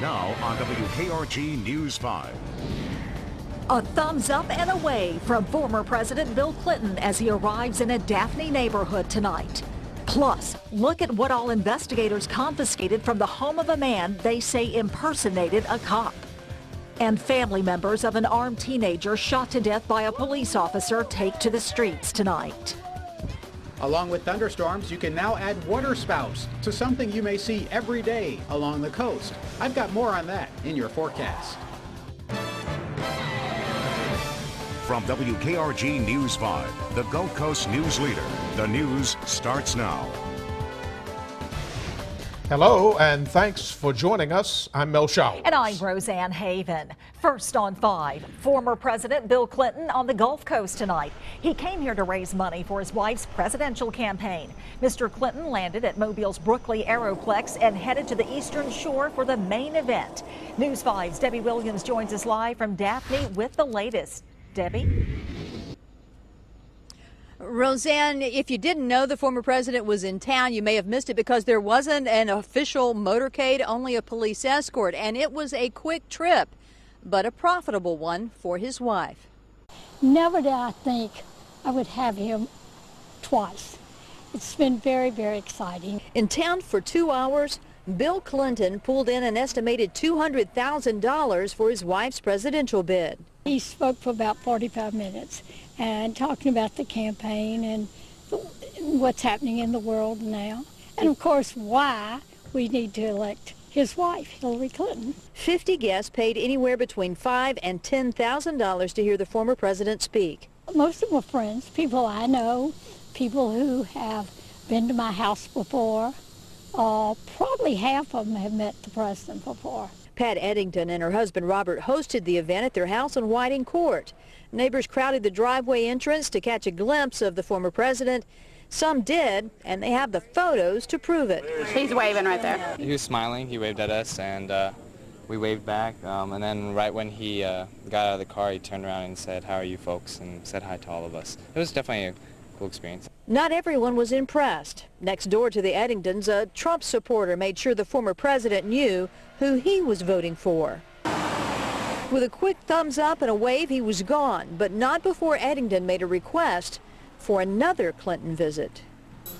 Now on WKRG News 5. A thumbs up and a wave from former President Bill Clinton as he arrives in a Daphne neighborhood tonight. Plus, look at what all investigators confiscated from the home of a man they say impersonated a cop. And family members of an armed teenager shot to death by a police officer take to the streets tonight. Along with thunderstorms, you can now add waterspouts to something you may see every day along the coast. I've got more on that in your forecast. From WKRG News 5, the Gulf Coast news leader, the news starts now. Hello, and thanks for joining us. I'm Mel Showers. And I'm Roseanne Haven. First on 5, former President Bill Clinton on the Gulf Coast tonight. He came here to raise money for his wife's presidential campaign. Mr. Clinton landed at Mobile's Brookley Aeroplex and headed to the Eastern Shore for the main event. News 5's Debbie Williams joins us live from Daphne with the latest. Debbie? Roseanne, if you didn't know the former president was in town, you may have missed it because there wasn't an official motorcade, only a police escort, and it was a quick trip, but a profitable one for his wife. Never did I think I would have him twice. It's been very, very exciting. In town for 2 hours, Bill Clinton pulled in an estimated $200,000 for his wife's presidential bid. He spoke for about 45 minutes and talking about the campaign and what's happening in the world now. And of course, why we need to elect his wife, Hillary Clinton. 50 guests paid anywhere between $5,000 and $10,000 to hear the former president speak. Most of them are friends, people I know, people who have been to my house before. Probably half of them have met the president before. Pat Eddington and her husband Robert hosted the event at their house on Whiting Court. Neighbors crowded the driveway entrance to catch a glimpse of the former president. Some did, and they have the photos to prove it. He's waving right there. He was smiling. He waved at us, and we waved back. And then right when he got out of the car, he turned around and said, "How are you folks?" and said hi to all of us. It was definitely a cool experience. Not everyone was impressed. Next door to the Eddingtons, a Trump supporter made sure the former president knew who he was voting for. With a quick thumbs up and a wave, he was gone, but not before Eddington made a request for another Clinton visit.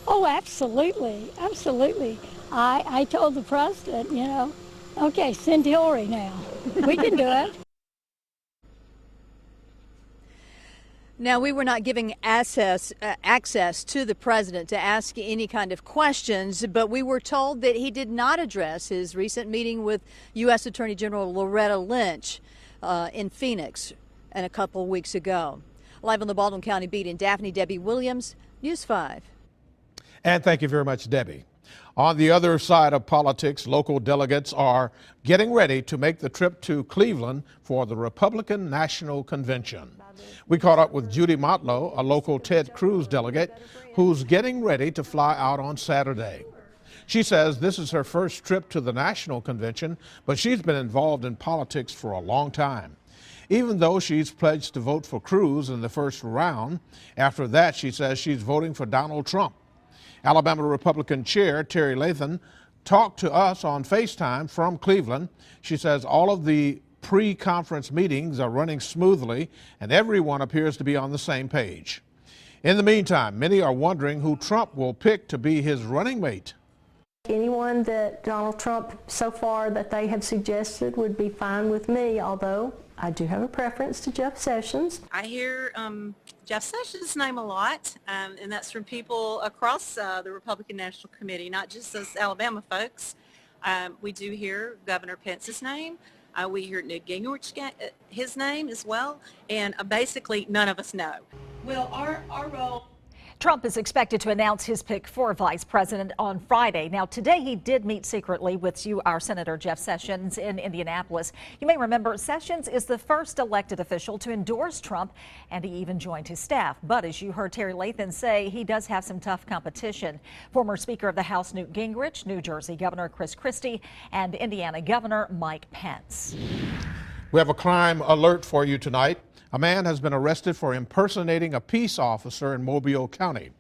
Oh, absolutely, absolutely. I told the president, okay, send Hillary now. We can do it. Now, we were not giving access to the president to ask any kind of questions, but we were told that he did not address his recent meeting with U.S. Attorney General Loretta Lynch in Phoenix and a couple of weeks ago. Live on the Baldwin County beat in Daphne, Debbie Williams, News 5. And thank you very much, Debbie. On the other side of politics, local delegates are getting ready to make the trip to Cleveland for the Republican National Convention. We caught up with Judy Motlow, a local Ted Cruz delegate, who's getting ready to fly out on Saturday. She says this is her first trip to the National Convention, but she's been involved in politics for a long time. Even though she's pledged to vote for Cruz in the first round, after that she says she's voting for Donald Trump. Alabama Republican Chair Terry Lathan talked to us on FaceTime from Cleveland. She says all of the pre-conference meetings are running smoothly and everyone appears to be on the same page. In the meantime, many are wondering who Trump will pick to be his running mate. Anyone that Donald Trump so far that they have suggested would be fine with me, although I do have a preference to Jeff Sessions. I hear Jeff Sessions' name a lot, and that's from people across the Republican National Committee, not just us Alabama folks. We do hear Governor Pence's name. We hear Newt Gingrich, his name as well, and basically none of us know. Well, our role... Trump is expected to announce his pick for vice president on Friday. Now, today he did meet secretly with our Senator Jeff Sessions in Indianapolis. You may remember Sessions is the first elected official to endorse Trump, and he even joined his staff. But as you heard Terry Lathan say, he does have some tough competition. Former Speaker of the House Newt Gingrich, New Jersey Governor Chris Christie, and Indiana Governor Mike Pence. We have a crime alert for you tonight. A man has been arrested for impersonating a peace officer in Mobile County.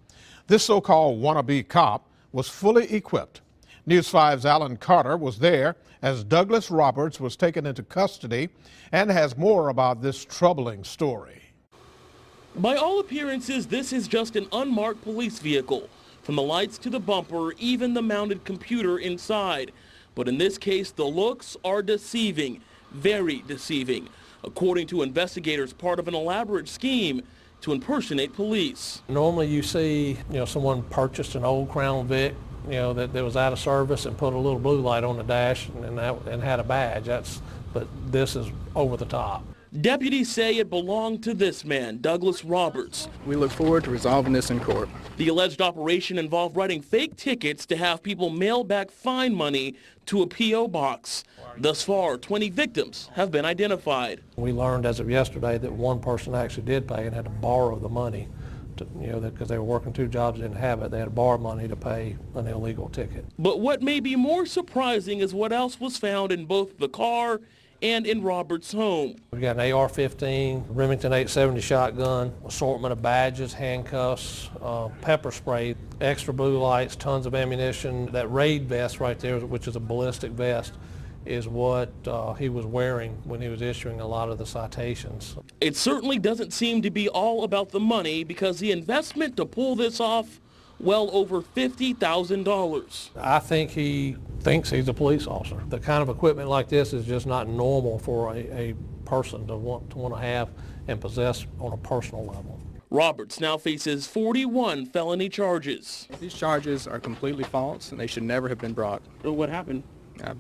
This so-called wannabe cop was fully equipped, News 5's Alan Carter was there as Douglas Roberts was taken into custody and has more about this troubling story. By all appearances, this is just an unmarked police vehicle. From the lights to the bumper, even the mounted computer inside. But in this case, the looks are deceiving, very deceiving. According to investigators, part of an elaborate scheme to impersonate police. Normally you see, someone purchased an old Crown Vic, that was out of service and put a little blue light on the dash and had a badge. But this is over the top. Deputies say it belonged to this man, Douglas Roberts. We look forward to resolving this in court. The alleged operation involved writing fake tickets to have people mail back fine money to a P.O. box. Thus far, 20 victims have been identified. We learned as of yesterday that one person actually did pay and had to borrow the money, because they were working two jobs and didn't have it. They had to borrow money to pay an illegal ticket. But what may be more surprising is what else was found in both the car and in Roberts' home. We've got an AR-15, Remington 870 shotgun, assortment of badges, handcuffs, pepper spray, extra blue lights, tons of ammunition. That raid vest right there, which is a ballistic vest, is what he was wearing when he was issuing a lot of the citations. It certainly doesn't seem to be all about the money, because the investment to pull this off, well over $50,000. I think he thinks he's a police officer. The kind of equipment like this is just not normal for a person to want to have and possess on a personal level. Roberts now faces 41 felony charges. These charges are completely false, and they should never have been brought. So what happened?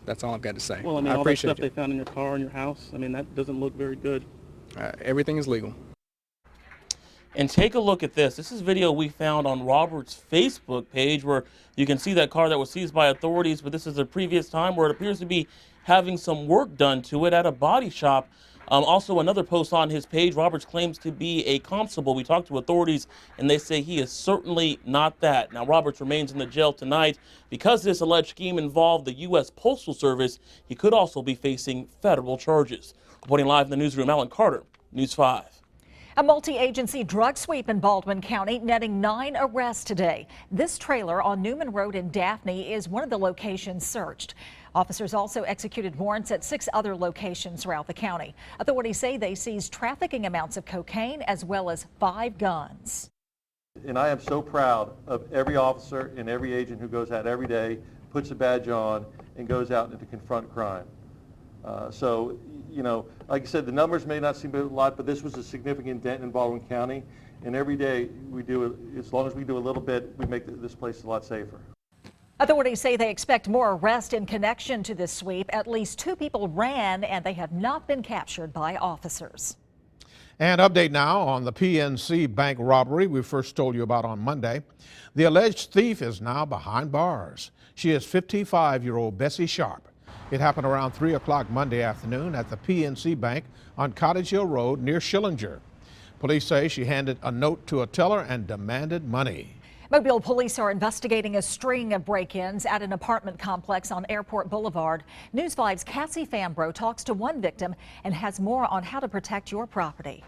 That's all I've got to say. Well, I mean, all that stuff they found in your car and your house, I mean, that doesn't look very good. Everything is legal. And take a look at this. This is video we found on Roberts' Facebook page where you can see that car that was seized by authorities, but this is a previous time where it appears to be having some work done to it at a body shop. Also, another post on his page, Roberts claims to be a constable. We talked to authorities, and they say he is certainly not that. Now, Roberts remains in the jail tonight. Because this alleged scheme involved the U.S. Postal Service, he could also be facing federal charges. Reporting live in the newsroom, Alan Carter, News 5. A multi-agency drug sweep in Baldwin County netting 9 arrests today. This trailer on Newman Road in Daphne is one of the locations searched. Officers also executed warrants at 6 other locations throughout the county. Authorities say they seized trafficking amounts of cocaine as well as 5 guns. And I am so proud of every officer and every agent who goes out every day, puts a badge on, and goes out to confront crime. Like I said, the numbers may not seem a lot, but this was a significant dent in Baldwin County. And every day we do, as long as we do a little bit, we make this place a lot safer. Authorities say they expect more arrests in connection to this sweep. At least 2 people ran, and they have not been captured by officers. And update now on the PNC Bank robbery we first told you about on Monday. The alleged thief is now behind bars. She is 55-year-old Bessie Sharp. It happened around 3 o'clock Monday afternoon at the PNC Bank on Cottage Hill Road near Schillinger. Police say she handed a note to a teller and demanded money. Mobile police are investigating a string of break-ins at an apartment complex on Airport Boulevard. News 5's Cassie Fambro talks to one victim and has more on how to protect your property.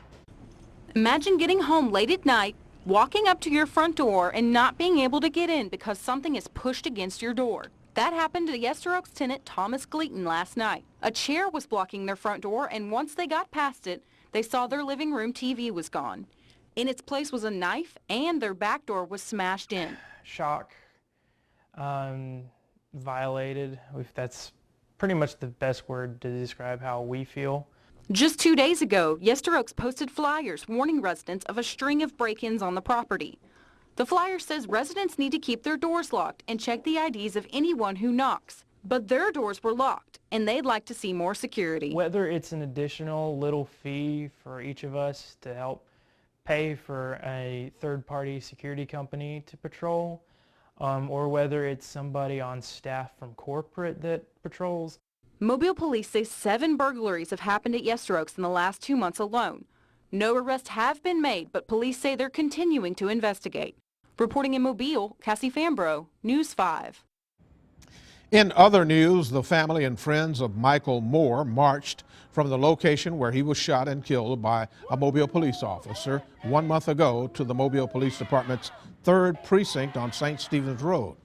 Imagine getting home late at night, walking up to your front door and not being able to get in because something is pushed against your door. That happened to Yester Oaks tenant Thomas Gleaton last night. A chair was blocking their front door, and once they got past it, they saw their living room TV was gone. In its place was a knife, and their back door was smashed in. Shock, violated. That's pretty much the best word to describe how we feel. Just 2 days ago, Yester Oaks posted flyers warning residents of a string of break-ins on the property. The flyer says residents need to keep their doors locked and check the IDs of anyone who knocks. But their doors were locked, and they'd like to see more security. Whether it's an additional little fee for each of us to help pay for a third-party security company to patrol, or whether it's somebody on staff from corporate that patrols. Mobile police say 7 burglaries have happened at Yester Oaks in the last 2 months alone. No arrests have been made, but police say they're continuing to investigate. Reporting in Mobile, Cassie Fambro, News 5. In other news, the family and friends of Michael Moore marched from the location where he was shot and killed by a Mobile police officer 1 month ago to the Mobile Police Department's 3rd Precinct on St. Stephen's Road.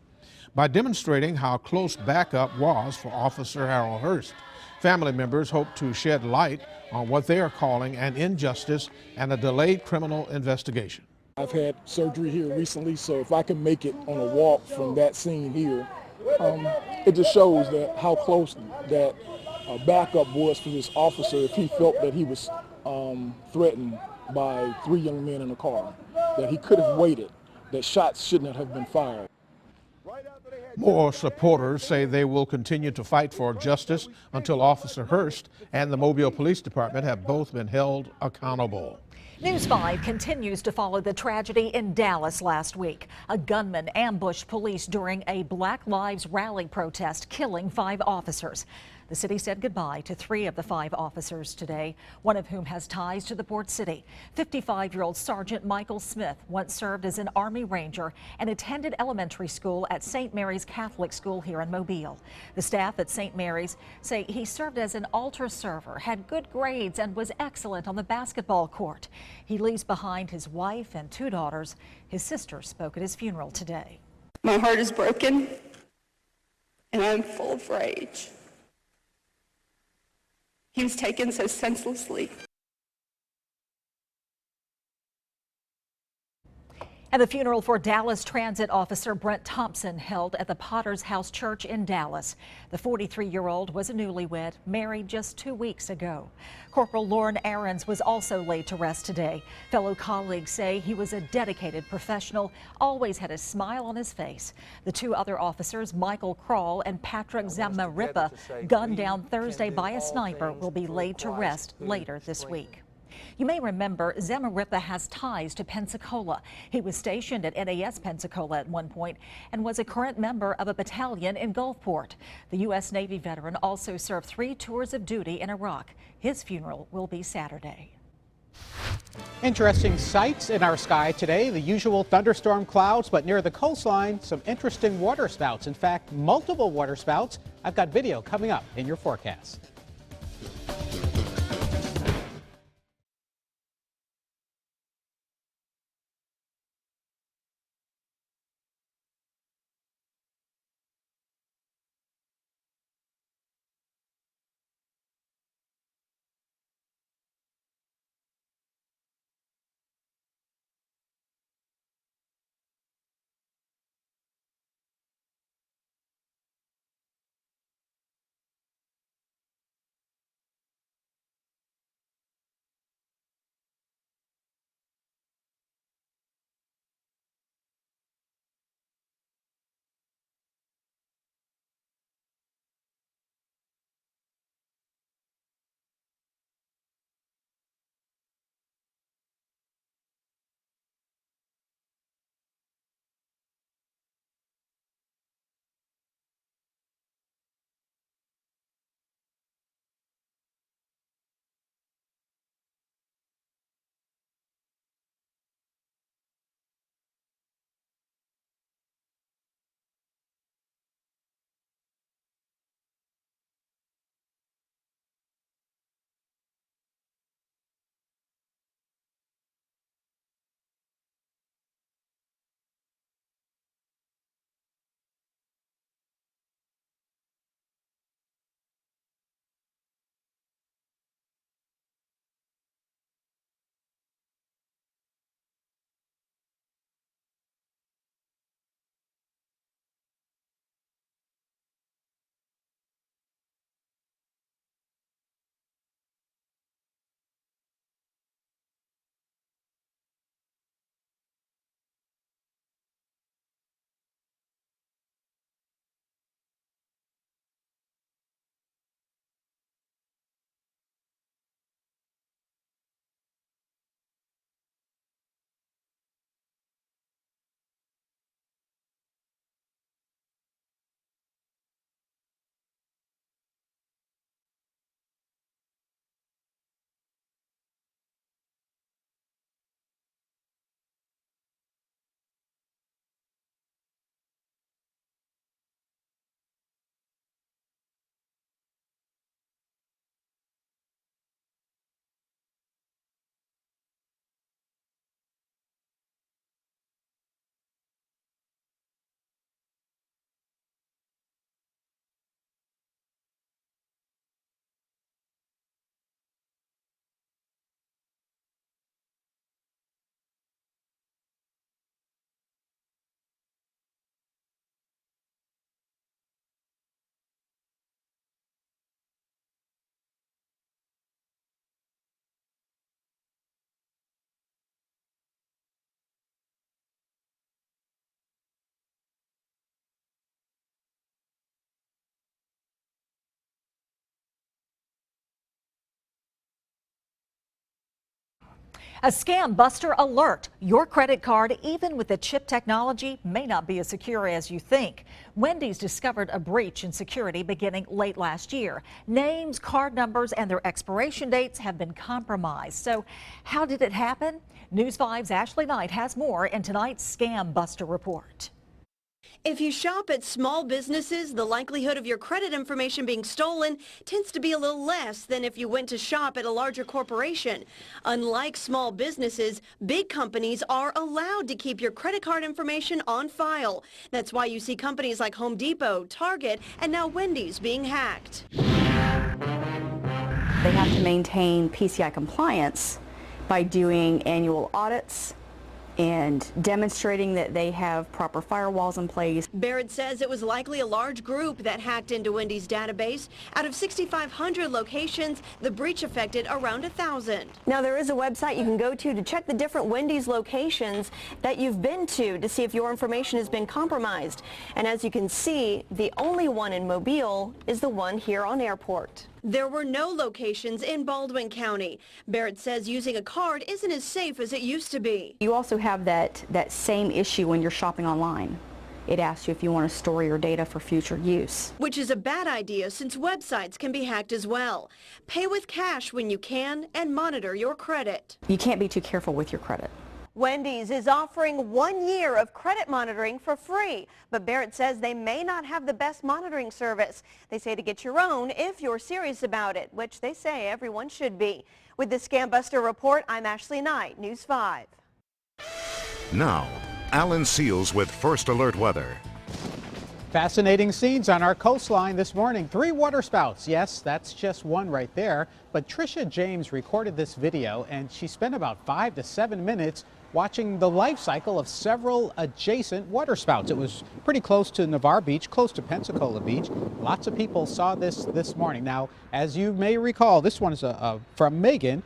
by demonstrating how close backup was for Officer Harold Hurst. Family members hope to shed light on what they are calling an injustice and a delayed criminal investigation. I've had surgery here recently, so if I can make it on a walk from that scene here, it just shows that how close that backup was for this officer if he felt that he was threatened by 3 young men in a car, that he could have waited, that shots should not have been fired. More supporters say they will continue to fight for justice until Officer Hurst and the Mobile Police Department have both been held accountable. News 5 continues to follow the tragedy in Dallas last week. A gunman ambushed police during a Black Lives Rally protest, killing 5 officers. The city said goodbye to 3 of the 5 officers today, one of whom has ties to the port city. 55-year-old Sergeant Michael Smith once served as an Army Ranger and attended elementary school at St. Mary's Catholic School here in Mobile. The staff at St. Mary's say he served as an altar server, had good grades, and was excellent on the basketball court. He leaves behind his wife and 2 daughters. His sister spoke at his funeral today. My heart is broken, and I'm full of rage. He was taken so senselessly. And the funeral for Dallas Transit officer Brent Thompson held at the Potter's House Church in Dallas. The 43-year-old was a newlywed, married just 2 weeks ago. Corporal Lauren Aarons was also laid to rest today. Fellow colleagues say he was a dedicated professional, always had a smile on his face. The 2 other officers, Michael Krall and Patrick Zamarripa, gunned down Thursday by a sniper, will be laid to rest later this week. You may remember Zamarripa has ties to Pensacola. He was stationed at NAS Pensacola at one point and was a current member of a battalion in Gulfport. The U.S. Navy veteran also served 3 tours of duty in Iraq. His funeral will be Saturday. Interesting sights in our sky today. The usual thunderstorm clouds, but near the coastline, some interesting water spouts. In fact, multiple water spouts. I've got video coming up in your forecast. A scam buster alert. Your credit card, even with the chip technology, may not be as secure as you think. Wendy's discovered a breach in security beginning late last year. Names, card numbers, and their expiration dates have been compromised. So how did it happen? News 5's Ashley Knight has more in tonight's Scam Buster report. If you shop at small businesses, the likelihood of your credit information being stolen tends to be a little less than if you went to shop at a larger corporation. Unlike small businesses, big companies are allowed to keep your credit card information on file. That's why you see companies like Home Depot, Target, and now Wendy's being hacked. They have to maintain PCI compliance by doing annual audits and demonstrating that they have proper firewalls in place. Barrett says it was likely a large group that hacked into Wendy's database. Out of 6,500 locations, the breach affected around 1,000. Now, there is a website you can go to check the different Wendy's locations that you've been to see if your information has been compromised. And as you can see, the only one in Mobile is the one here on Airport. There were no locations in Baldwin County. Barrett says using a card isn't as safe as it used to be. You also have that same issue when you're shopping online. It asks you if you want to store your data for future use. Which is a bad idea since websites can be hacked as well. Pay with cash when you can and monitor your credit. You can't be too careful with your credit. Wendy's is offering 1 year of credit monitoring for free, but Barrett says they may not have the best monitoring service. They say to get your own if you're serious about it, which they say everyone should be. With the Scam Buster report, I'm Ashley Knight, News 5. Now, Alan Seals with First Alert Weather. Fascinating scenes on our coastline this morning. 3 waterspouts. Yes, that's just one right there. But Trisha James recorded this video, and she spent about 5 to 7 minutes watching the life cycle of several adjacent waterspouts. It was pretty close to Navarre Beach, close to Pensacola Beach. Lots of people saw this morning. Now, as you may recall, this one is from Megan.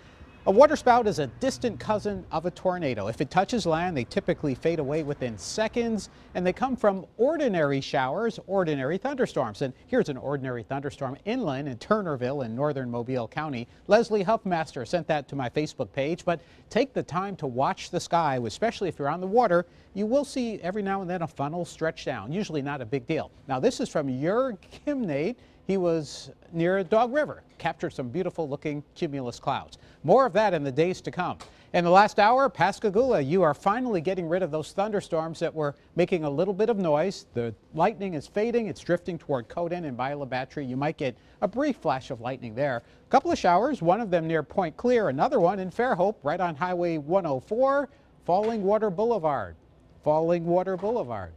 A waterspout is a distant cousin of a tornado. If it touches land, they typically fade away within seconds, and they come from ordinary showers, ordinary thunderstorms. And here's an ordinary thunderstorm inland in Turnerville in northern Mobile County. Leslie Huffmaster sent that to my Facebook page, but take the time to watch the sky, especially if you're on the water. You will see every now and then a funnel stretch down, usually not a big deal. Now, this is from Jurg Kimnade. He was near Dog River, captured some beautiful looking cumulus clouds. More of that in the days to come. In the last hour, Pascagoula, you are finally getting rid of those thunderstorms that were making a little bit of noise. The lightning is fading. It's drifting toward Coden and Beulah Battery. You might get a brief flash of lightning there. A couple of showers, one of them near Point Clear, another one in Fairhope, right on Highway 104, Falling Water Boulevard. Falling Water Boulevard.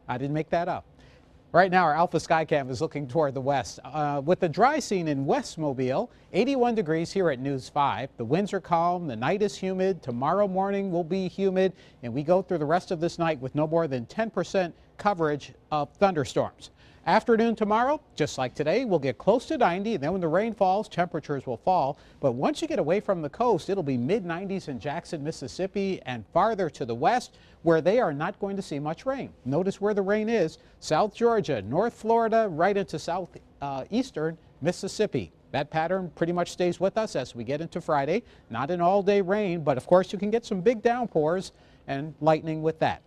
I didn't make that up. Right now, our Alpha Skycam is looking toward the west. With the dry scene in West Mobile, 81 degrees here at News 5. The winds are calm, the night is humid, tomorrow morning will be humid, and we go through the rest of this night with no more than 10% coverage of thunderstorms. Afternoon tomorrow, just like today, we'll get close to 90, and then when the rain falls, temperatures will fall. But once you get away from the coast, it'll be mid-90s in Jackson, Mississippi, and farther to the west, where they are not going to see much rain. Notice where the rain is: South Georgia, North Florida, right into southeastern Mississippi. That pattern pretty much stays with us as we get into Friday. Not an all-day rain, but of course you can get some big downpours and lightning with that.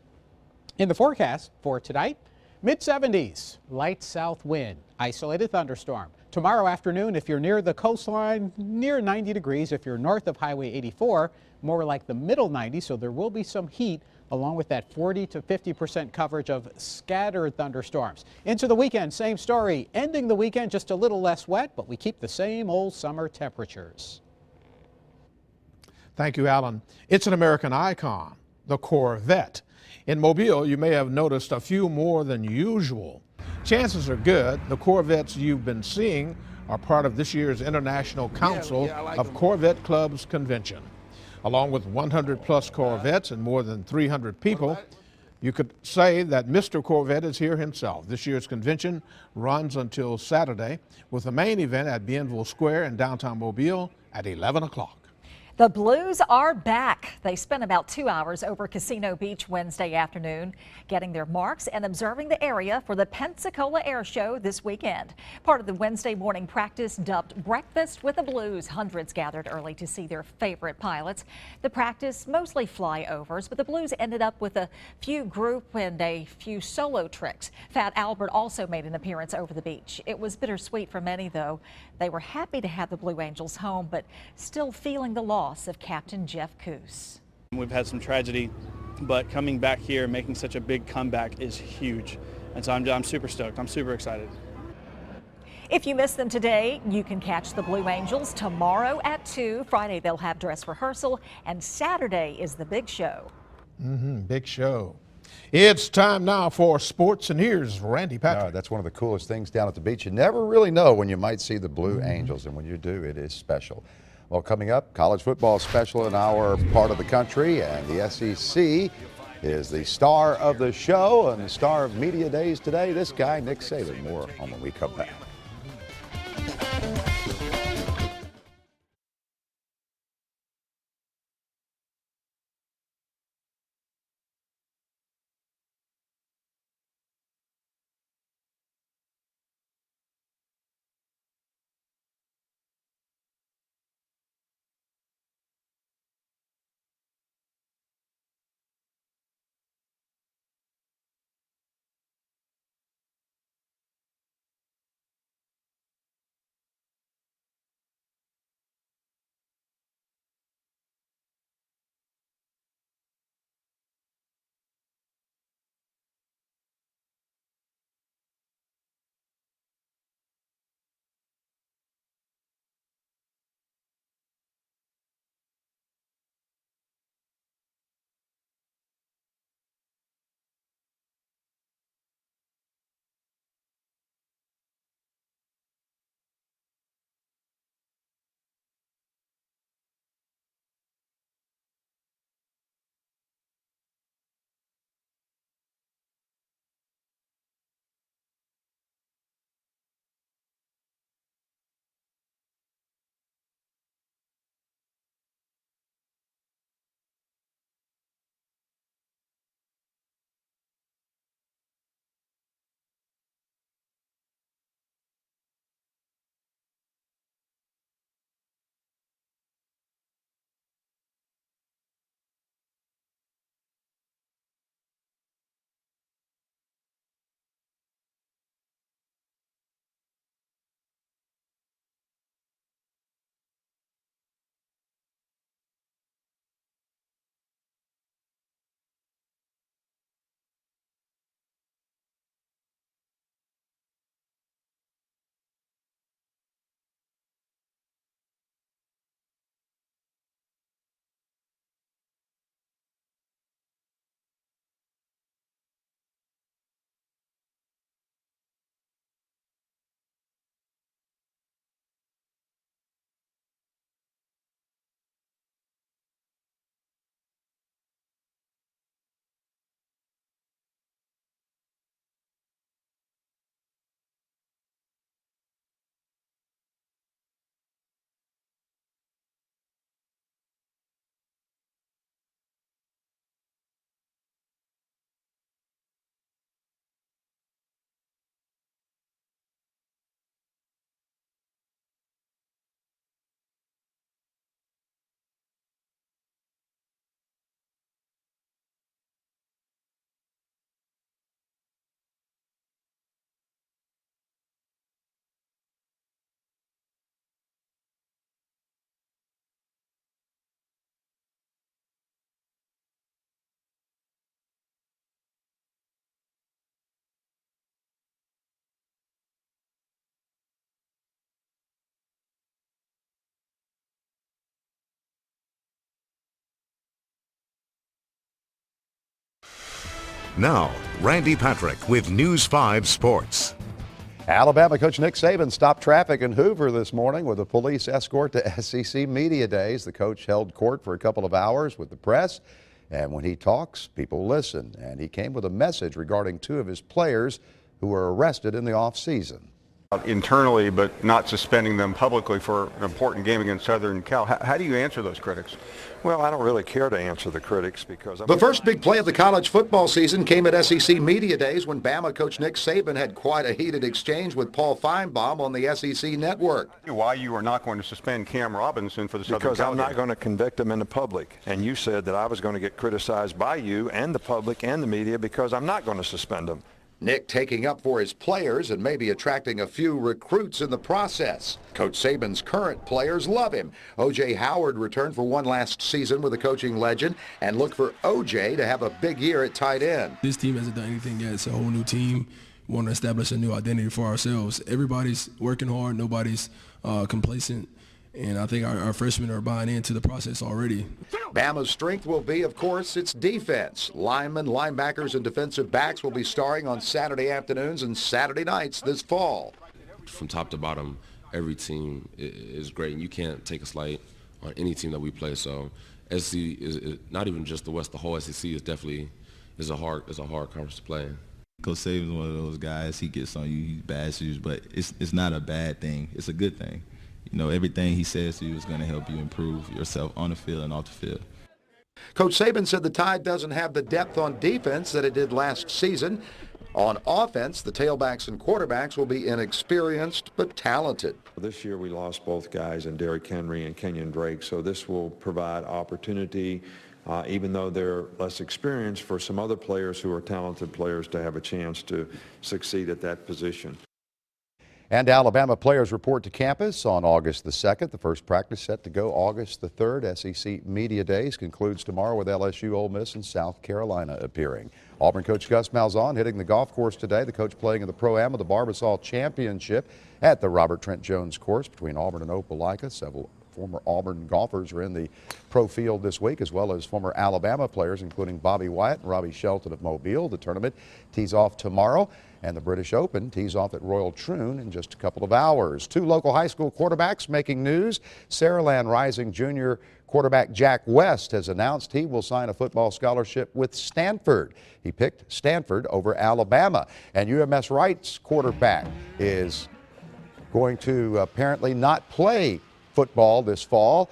In the forecast for tonight, mid-70s, light south wind, isolated thunderstorm. Tomorrow afternoon, if you're near the coastline, near 90 degrees. If you're north of Highway 84, more like the middle 90s, so there will be some heat along with that 40 to 50% coverage of scattered thunderstorms. Into the weekend, same story. Ending the weekend just a little less wet, but we keep the same old summer temperatures. Thank you, Alan. It's an American icon, the Corvette. In Mobile, you may have noticed a few more than usual. Chances are good the Corvettes you've been seeing are part of this year's International Council of Corvette Clubs convention. Along with 100 plus Corvettes and more than 300 people, you could say that Mr. Corvette is here himself. This year's convention runs until Saturday, with the main event at Bienville Square in downtown Mobile at 11 o'clock. The Blues are back. They spent about 2 hours over Casino Beach Wednesday afternoon, getting their marks and observing the area for the Pensacola Air Show this weekend. Part of the Wednesday morning practice dubbed Breakfast with the Blues. Hundreds gathered early to see their favorite pilots. The practice mostly flyovers, but the Blues ended up with a few group and a few solo tricks. Fat Albert also made an appearance over the beach. It was bittersweet for many, though. They were happy to have the Blue Angels home, but still feeling the loss of Captain Jeff Coos. We've had some tragedy, but coming back here and making such a big comeback is huge. And so I'm super stoked. I'm super excited. If you missed them today, you can catch the Blue Angels tomorrow at 2. Friday they'll have dress rehearsal, and Saturday is the big show. Big show. It's time now for sports, and here's Randy Patrick. That's one of the coolest things down at the beach. You never really know when you might see the Blue Angels, and when you do, it is special. Well, coming up, college football special in our part of the country, and the SEC is the star of the show and the star of media days today. This guy, Nick Saban. More on when we come back. Now, Randy Patrick with News 5 Sports. Alabama coach Nick Saban stopped traffic in Hoover this morning with a police escort to SEC Media Days. The coach held court for a couple of hours with the press, and when he talks, people listen. And he came with a message regarding two of his players who were arrested in the offseason. Internally, but not suspending them publicly for an important game against Southern Cal. How do you answer those critics? Well, I don't really care to answer the critics because The first big play of the college football season came at SEC Media Days when Bama coach Nick Saban had quite a heated exchange with Paul Feinbaum on the SEC network. Why you are not going to suspend Cam Robinson for the Southern Cal because I'm not game? going to convict him in the public. And you said that I was going to get criticized by you and the public and the media because I'm not going to suspend him. Nick taking up for his players and maybe attracting a few recruits in the process. Coach Saban's current players love him. O.J. Howard returned for one last season with the coaching legend, and look for O.J. to have a big year at tight end. This team hasn't done anything yet. It's a whole new team. We want to establish a new identity for ourselves. Everybody's working hard. Nobody's complacent. And I think our freshmen are buying into the process already. Bama's strength will be, of course, its defense. Linemen, linebackers, and defensive backs will be starring on Saturday afternoons and Saturday nights this fall. From top to bottom, every team is great, and you can't take a slight on any team that we play. So SEC is not even just the West. The whole SEC is definitely a hard conference to play in. Coach Saban's one of those guys. He gets on you, he bashes you, but it's not a bad thing. It's a good thing. You know, everything he says to you is going to help you improve yourself on the field and off the field. Coach Saban said the Tide doesn't have the depth on defense that it did last season. On offense, the tailbacks and quarterbacks will be inexperienced but talented. This year we lost both guys in Derrick Henry and Kenyon Drake, so this will provide opportunity, even though they're less experienced, for some other players who are talented players to have a chance to succeed at that position. And Alabama players report to campus on August the 2nd. The first practice set to go August the 3rd. SEC Media Days concludes tomorrow with LSU, Ole Miss, and South Carolina appearing. Auburn coach Gus Malzahn hitting the golf course today. The coach playing in the Pro-Am of the Barbasol Championship at the Robert Trent Jones course between Auburn and Opelika. Several former Auburn golfers are in the pro field this week, as well as former Alabama players, including Bobby Wyatt and Robbie Shelton of Mobile. The tournament tees off tomorrow, and the British Open tees off at Royal Troon in just a couple of hours. Two local high school quarterbacks making news. Saraland Rising Junior quarterback Jack West has announced he will sign a football scholarship with Stanford. He picked Stanford over Alabama. And UMS Wright's quarterback is going to apparently not play football this fall.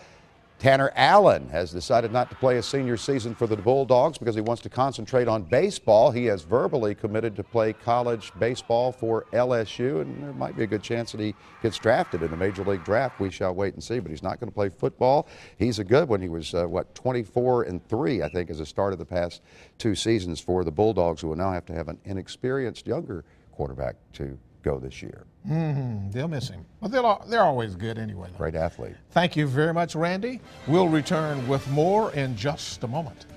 Tanner Allen has decided not to play his senior season for the Bulldogs because he wants to concentrate on baseball. He has verbally committed to play college baseball for LSU, and there might be a good chance that he gets drafted in the Major League draft. We shall wait and see, but he's not going to play football. He's a good one. He was, 24-3, I think, as a start of the past two seasons for the Bulldogs, who will now have to have an inexperienced younger quarterback to go this year. They'll miss him. But they're always good anyway. Great athlete. Thank you very much, Randy. We'll return with more in just a moment.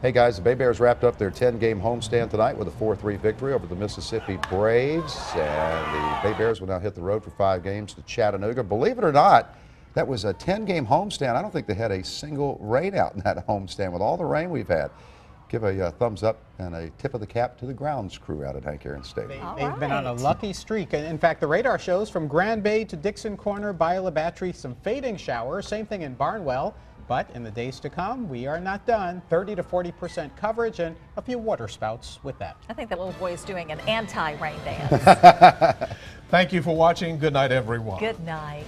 Hey guys, the Bay Bears wrapped up their 10-game homestand tonight with a 4-3 victory over the Mississippi Braves. And the Bay Bears will now hit the road for 5 games to Chattanooga. Believe it or not, that was a 10-game homestand. I don't think they had a single rain out in that homestand with all the rain we've had. Give a thumbs up and a tip of the cap to the grounds crew out at Hank Aaron Stadium. They've been on a lucky streak. In fact, the radar shows from Grand Bay to Dixon Corner, Biola Battery, some fading showers. Same thing in Barnwell. But in the days to come, we are not done. 30 to 40% coverage and a few water spouts with that. I think that little boy is doing an anti-rain dance. Thank you for watching. Good night, everyone. Good night.